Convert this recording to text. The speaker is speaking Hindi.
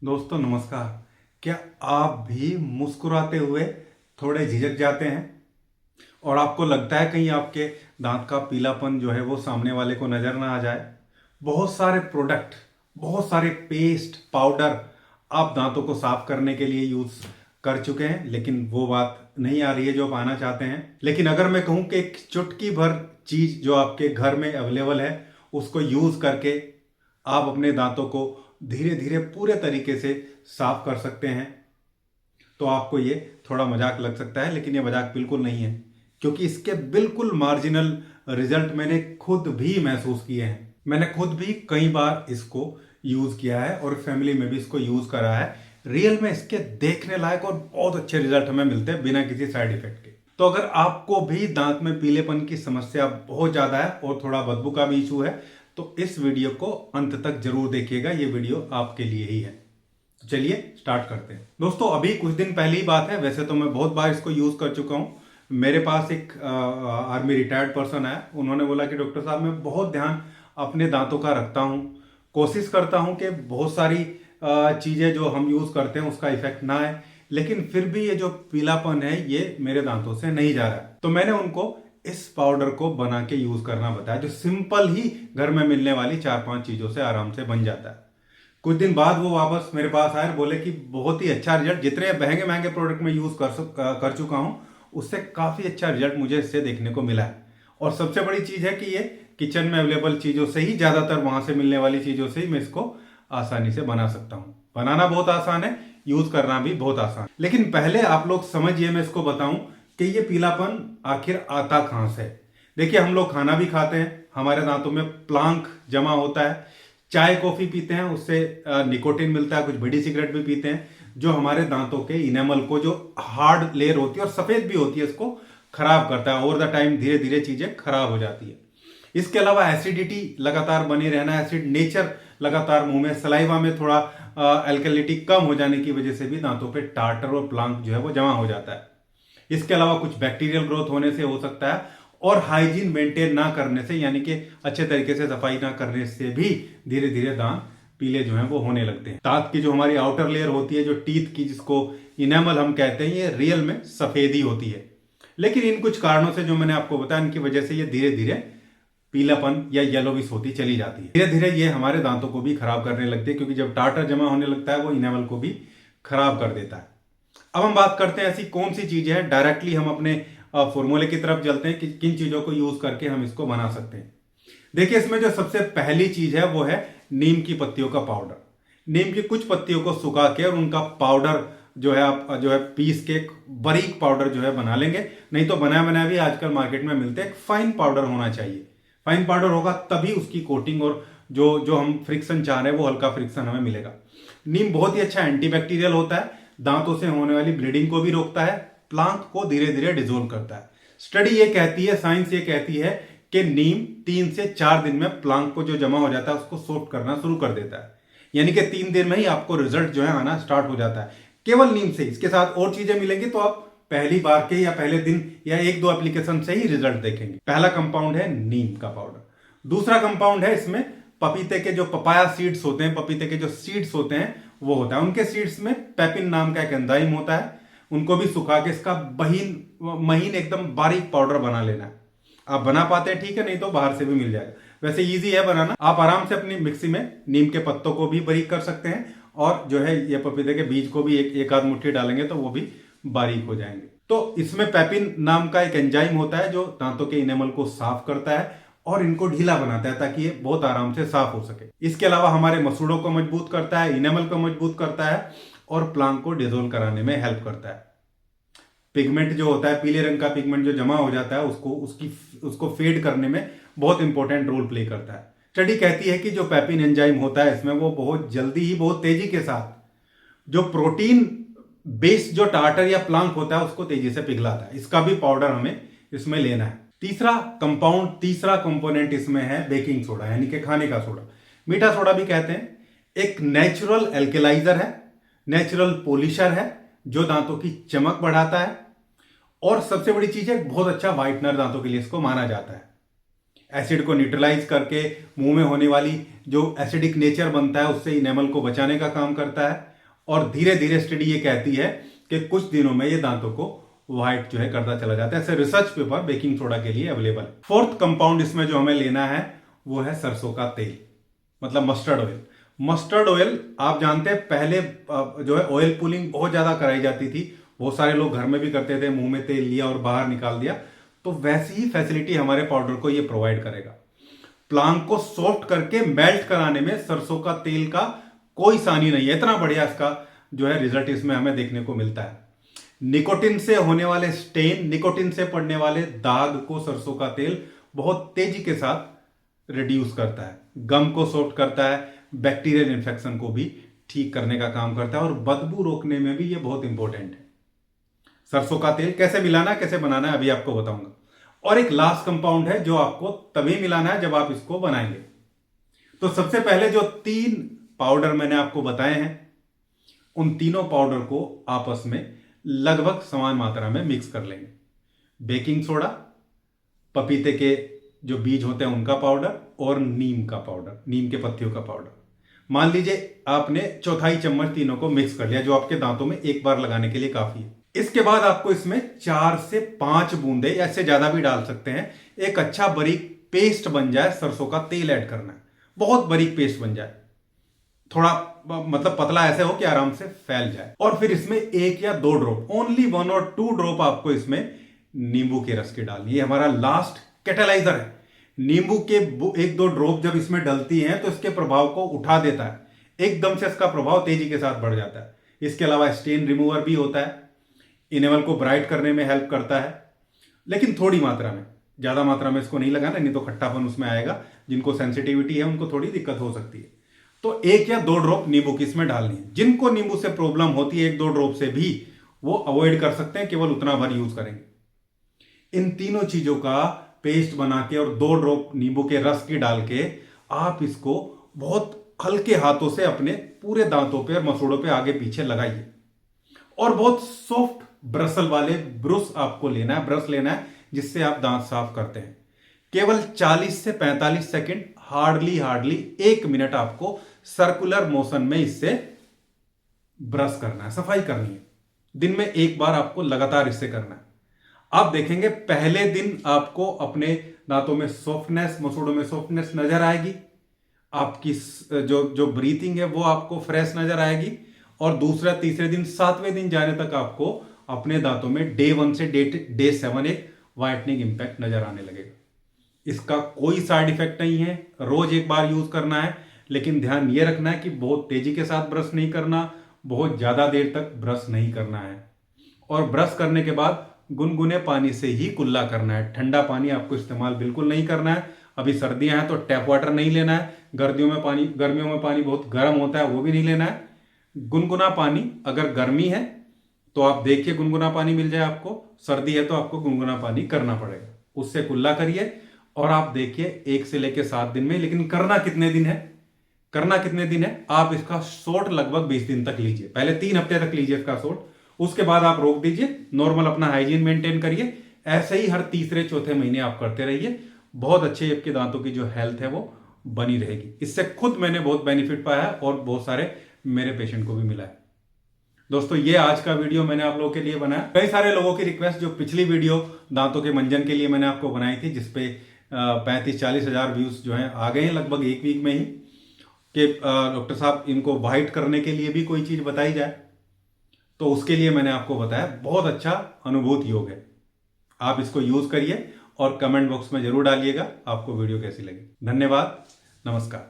दोस्तों नमस्कार। क्या आप भी मुस्कुराते हुए थोड़े झिझक जाते हैं और आपको लगता है कहीं आपके दांत का पीलापन जो है वो सामने वाले को नजर ना आ जाए? बहुत सारे प्रोडक्ट, बहुत सारे पेस्ट, पाउडर आप दांतों को साफ करने के लिए यूज कर चुके हैं, लेकिन वो बात नहीं आ रही है जो आप आना चाहते हैं। लेकिन अगर मैं कहूं कि एक चुटकी भर चीज जो आपके घर में अवेलेबल है उसको यूज करके आप अपने दांतों को धीरे धीरे पूरे तरीके से साफ कर सकते हैं, तो आपको ये थोड़ा मजाक लग सकता है, लेकिन ये मजाक बिल्कुल नहीं है, क्योंकि इसके बिल्कुल मार्जिनल रिजल्ट मैंने खुद भी महसूस किए हैं। मैंने खुद भी कई बार इसको यूज किया है और फैमिली में भी इसको यूज करा है। रियल में इसके देखने लायक और बहुत अच्छे रिजल्ट हमें मिलते हैं बिना किसी साइड इफेक्ट के। तो अगर आपको भी दांत में पीलेपन की समस्या बहुत ज्यादा है और थोड़ा बदबू का भी इशू है, तो इस वीडियो को अंत तक जरूर देखिएगा। ये वीडियो आपके लिए ही है। चलिए स्टार्ट करते हैं। दोस्तों अभी कुछ दिन पहले ही बात है, वैसे तो मैं बहुत बार इसको यूज कर चुका हूं। मेरे पास एक आर्मी रिटायर्ड पर्सन है, उन्होंने बोला कि डॉक्टर साहब मैं बहुत ध्यान अपने दांतों का रखता हूं, कोशिश करता हूं कि बहुत सारी चीजें जो हम यूज करते हैं उसका इफेक्ट ना आए, लेकिन फिर भी ये जो पीलापन है ये मेरे दांतों से नहीं जा रहा है। तो मैंने उनको इस पाउडर को बना के यूज करना बताया, जो सिंपल ही घर में मिलने वाली 4-5 चीजों से आराम से बन जाता है। कुछ दिन बाद वो वापस मेरे पास आए, बोले कि बहुत ही अच्छा रिजल्ट, जितने महंगे महंगे प्रोडक्ट में यूज कर चुका हूं उससे काफी अच्छा रिजल्ट मुझे इससे देखने को मिला है। और सबसे बड़ी चीज है कि ये किचन में अवेलेबल चीजों से ही, ज्यादातर वहां से मिलने वाली चीजों से ही मैं इसको आसानी से बना सकता हूं। बनाना बहुत आसान है, यूज करना भी बहुत आसान। लेकिन पहले आप लोग समझिए, मैं इसको बताऊं कि ये पीलापन आखिर आता कहां से। देखिए हम लोग खाना भी खाते हैं, हमारे दांतों में प्लांक जमा होता है। चाय कॉफी पीते हैं, उससे निकोटिन मिलता है। कुछ बीड़ी सिगरेट भी पीते हैं, जो हमारे दांतों के इनेमल को, जो हार्ड लेयर होती है और सफेद भी होती है, इसको खराब करता है। ओवर द टाइम धीरे धीरे चीजें खराब हो जाती है। इसके अलावा एसिडिटी लगातार बनी रहना, एसिड नेचर लगातार मुंह में, सलाइवा में थोड़ा अल्कलिटी कम हो जाने की वजह से भी दांतों पे टार्टर और प्लांक जो है वो जमा हो जाता है। इसके अलावा कुछ बैक्टीरियल ग्रोथ होने से हो सकता है, और हाइजीन मेंटेन ना करने से, यानी कि अच्छे तरीके से सफाई ना करने से भी धीरे धीरे दांत पीले जो हैं वो होने लगते हैं। दांत की जो हमारी आउटर लेयर होती है, जो टीथ की, जिसको इनेमल हम कहते हैं, ये रियल में सफेद ही होती है। लेकिन इन कुछ कारणों से जो मैंने आपको बताया, इनकी वजह से ये धीरे धीरे पीलापन या येलोविश होती चली जाती है। धीरे धीरे ये हमारे दांतों को भी खराब करने लगती है, क्योंकि जब टार्टर जमा होने लगता है वो इनेमल को भी खराब कर देता है। अब हम बात करते हैं ऐसी कौन सी चीजें हैं, डायरेक्टली हम अपने फॉर्मूले की तरफ चलते हैं कि किन चीजों को यूज करके हम इसको बना सकते हैं। देखिए इसमें जो सबसे पहली चीज है वो है नीम की पत्तियों का पाउडर। नीम की कुछ पत्तियों को सुखा के और उनका पाउडर जो है आप जो है पीस के एक बारीक पाउडर जो है बना लेंगे। नहीं तो बनाया बनाया भी आजकल मार्केट में मिलते हैं। एक फाइन पाउडर होना चाहिए। फाइन पाउडर होगा तभी उसकी कोटिंग और जो जो हम फ्रिक्शन चाह रहे हैं वो हल्का फ्रिक्शन हमें मिलेगा। नीम बहुत ही अच्छा एंटीबैक्टीरियल होता है, दांतों से होने वाली ब्लीडिंग को भी रोकता है, प्लांक को धीरे धीरे डिजोल्व करता है। स्टडी ये कहती है, साइंस ये कहती है कि नीम 3 से 4 दिन में प्लांक को जो जमा हो जाता है उसको सोर्ट करना शुरू कर देता है। यानी कि 3 दिन में ही आपको रिजल्ट जो है आना स्टार्ट हो जाता है केवल नीम से। इसके साथ और चीजें मिलेंगी तो आप पहली बार के या पहले दिन या 1-2 एप्लीकेशन से ही रिजल्ट देखेंगे। पहला कंपाउंड है नीम का पाउडर। दूसरा कंपाउंड है इसमें पपीते के जो पपाया सीड्स होते हैं, पपीते के जो सीड्स होते हैं वो होता है। उनके सीड्स में पेपिन नाम का एक एंजाइम होता है। उनको भी सुखा के इसका महीन एकदम बारीक पाउडर बना लेना है। आप बना पाते हैं ठीक है, नहीं तो बाहर से भी मिल जाएगा। वैसे इजी है बनाना। आप आराम से अपनी मिक्सी में नीम के पत्तों को भी बारीक कर सकते हैं, और जो है ये पपीते के बीज को भी एक आध मुट्ठी डालेंगे तो वो भी बारीक हो जाएंगे। तो इसमें पेपिन नाम का एक एंजाइम होता है जो दांतों के इनेमल को साफ करता है और इनको ढीला बनाता है ताकि ये बहुत आराम से साफ हो सके। इसके अलावा हमारे मसूड़ों को मजबूत करता है, इनेमल को मजबूत करता है और प्लांक को डिजोल्व कराने में हेल्प करता है। पिगमेंट जो होता है, पीले रंग का पिगमेंट जो जमा हो जाता है, उसको फेड करने में बहुत इंपॉर्टेंट रोल प्ले करता है। स्टडी कहती है कि जो पेपिन एंजाइम होता है इसमें, वो बहुत जल्दी ही, बहुत तेजी के साथ जो प्रोटीन बेस्ड जो टार्टर या प्लांक होता है उसको तेजी से पिघलाता है। इसका भी पाउडर हमें इसमें लेना है। तीसरा कंपोनेंट इसमें है बेकिंग सोडा, यानी कि खाने का सोडा, मीठा सोडा भी कहते हैं। एक नेचुरल एल्केलाइजर है, नेचुरल पॉलिशर है जो दांतों की चमक बढ़ाता है, और सबसे बड़ी चीज है बहुत अच्छा व्हाइटनर दांतों के लिए इसको माना जाता है। एसिड को न्यूट्रलाइज करके मुंह में होने वाली जो एसिडिक नेचर बनता है उससे इनेमल को बचाने का काम करता है। और धीरे धीरे स्टडी ये कहती है कि कुछ दिनों में ये दांतों को व्हाइट जो है करता चला जाता है। ऐसे रिसर्च पेपर बेकिंग सोडा के लिए अवेलेबल है। फोर्थ कंपाउंड इसमें जो हमें लेना है वो है सरसों का तेल, मतलब मस्टर्ड ऑयल। मस्टर्ड ऑयल आप जानते हैं पहले जो है ऑयल पुलिंग बहुत ज्यादा कराई जाती थी, बहुत सारे लोग घर में भी करते थे, मुंह में तेल लिया और बाहर निकाल दिया। तो वैसी ही फैसिलिटी हमारे पाउडर को ये प्रोवाइड करेगा। प्लांग को सॉफ्ट करके मेल्ट कराने में सरसों का तेल का कोई सानी नहीं है। इतना बढ़िया इसका जो है रिजल्ट इसमें हमें देखने को मिलता है। निकोटिन से होने वाले स्टेन, निकोटिन से पड़ने वाले दाग को सरसों का तेल बहुत तेजी के साथ रिड्यूस करता है। गम को सॉफ्ट करता है, बैक्टीरियल इन्फेक्शन को भी ठीक करने का काम करता है और बदबू रोकने में भी ये बहुत इंपॉर्टेंट है। सरसों का तेल कैसे मिलाना है, कैसे बनाना है, अभी आपको बताऊंगा। और एक लास्ट कंपाउंड है जो आपको तभी मिलाना है जब आप इसको बनाएंगे। तो सबसे पहले जो 3 पाउडर मैंने आपको बताए हैं, उन तीनों पाउडर को आपस में लगभग समान मात्रा में मिक्स कर लेंगे। बेकिंग सोडा, पपीते के जो बीज होते हैं उनका पाउडर और नीम का पाउडर, नीम के पत्तियों का पाउडर। मान लीजिए आपने 1/4 चम्मच तीनों को मिक्स कर लिया, जो आपके दांतों में एक बार लगाने के लिए काफी है। इसके बाद आपको इसमें 4 से 5 बूंदे या इससे ज्यादा भी डाल सकते हैं, एक अच्छा बारीक पेस्ट बन जाए सरसों का तेल ऐड करना है। बहुत बारीक पेस्ट बन जाए, थोड़ा मतलब पतला ऐसे हो कि आराम से फैल जाए। और फिर इसमें 1 या 2 ड्रॉप, ओनली 1 और 2 ड्रॉप आपको इसमें नींबू के रस की डालनी है। ये हमारा लास्ट कैटेलाइजर है। नींबू के 1-2 ड्रॉप जब इसमें डलती हैं तो इसके प्रभाव को उठा देता है, एकदम से इसका प्रभाव तेजी के साथ बढ़ जाता है। इसके अलावा स्टेन रिमूवर भी होता है, इनेमल को ब्राइट करने में हेल्प करता है, लेकिन थोड़ी मात्रा में, ज्यादा मात्रा में इसको नहीं लगाना, नहीं तो खट्टापन उसमें आएगा। जिनको सेंसिटिविटी है उनको थोड़ी दिक्कत हो सकती है। तो 1 या 2 ड्रॉप नींबू की इसमें डालनी है। जिनको नींबू से प्रॉब्लम होती है 1-2 ड्रॉप से भी वो अवॉइड कर सकते हैं, केवल उतना भर यूज करेंगे। इन तीनों चीजों का पेस्ट बना के और 2 ड्रॉप नींबू के रस की डाल के आप इसको बहुत हल्के हाथों से अपने पूरे दांतों पे और मसूड़ों पे आगे पीछे लगाइए। और बहुत सॉफ्ट ब्रसल वाले ब्रश आपको लेना है, ब्रश लेना है जिससे आप दांत साफ करते हैं। केवल 40 से 45 सेकंड, हार्डली 1 मिनट आपको सर्कुलर मोशन में इससे ब्रश करना है, सफाई करनी है। दिन में 1 बार आपको लगातार इससे करना है। आप देखेंगे पहले दिन आपको अपने दांतों में सॉफ्टनेस, मसूड़ों में सॉफ्टनेस नजर आएगी, आपकी जो ब्रीथिंग है वो आपको फ्रेश नजर आएगी। और दूसरा तीसरे दिन 7वें दिन जाने तक आपको अपने दांतों में डे 1 से डे 7 एक व्हाइटनिंग इंपैक्ट नजर आने लगेगा। इसका कोई साइड इफेक्ट नहीं है, रोज 1 बार यूज करना है, लेकिन ध्यान यह रखना है कि बहुत तेजी के साथ ब्रश नहीं करना, बहुत ज्यादा देर तक ब्रश नहीं करना है। और ब्रश करने के बाद गुनगुने पानी से ही कुल्ला करना है, ठंडा पानी आपको इस्तेमाल बिल्कुल नहीं करना है। अभी सर्दियां हैं तो टैप वाटर नहीं लेना है, गर्मियों में पानी बहुत गर्म होता है वो भी नहीं लेना है। गुनगुना पानी, अगर गर्मी है तो आप देखिए गुनगुना पानी मिल जाए आपको, सर्दी है तो आपको गुनगुना पानी करना पड़ेगा, उससे कुल्ला करिए। और आप देखिए 1 से लेकर 7 दिन में, लेकिन करना कितने दिन है, आप इसका शॉट लगभग 20 दिन तक लीजिए। पहले 3 हफ्ते तक लीजिए इसका शॉट, उसके बाद आप रोक दीजिए, नॉर्मल अपना हाइजीन मेंटेन करिए। ऐसे ही हर तीसरे चौथे महीने आप करते रहिए, बहुत अच्छे आपके दांतों की जो हेल्थ है वो बनी रहेगी। इससे खुद मैंने बहुत बेनिफिट पाया है और बहुत सारे मेरे पेशेंट को भी मिला है। दोस्तों ये आज का वीडियो मैंने आप लोगों के लिए बनाया। कई सारे लोगों की रिक्वेस्ट, जो पिछली वीडियो दांतों के मंजन के लिए मैंने आपको बनाई थी, जिसपे 35-40 हजार व्यूज जो हैं आ गए हैं लगभग 1 वीक में ही, कि डॉक्टर साहब इनको व्हाइट करने के लिए भी कोई चीज बताई जाए। तो उसके लिए मैंने आपको बताया, बहुत अच्छा अनुभूत योग है, आप इसको यूज करिए और कमेंट बॉक्स में जरूर डालिएगा आपको वीडियो कैसी लगी। धन्यवाद, नमस्कार।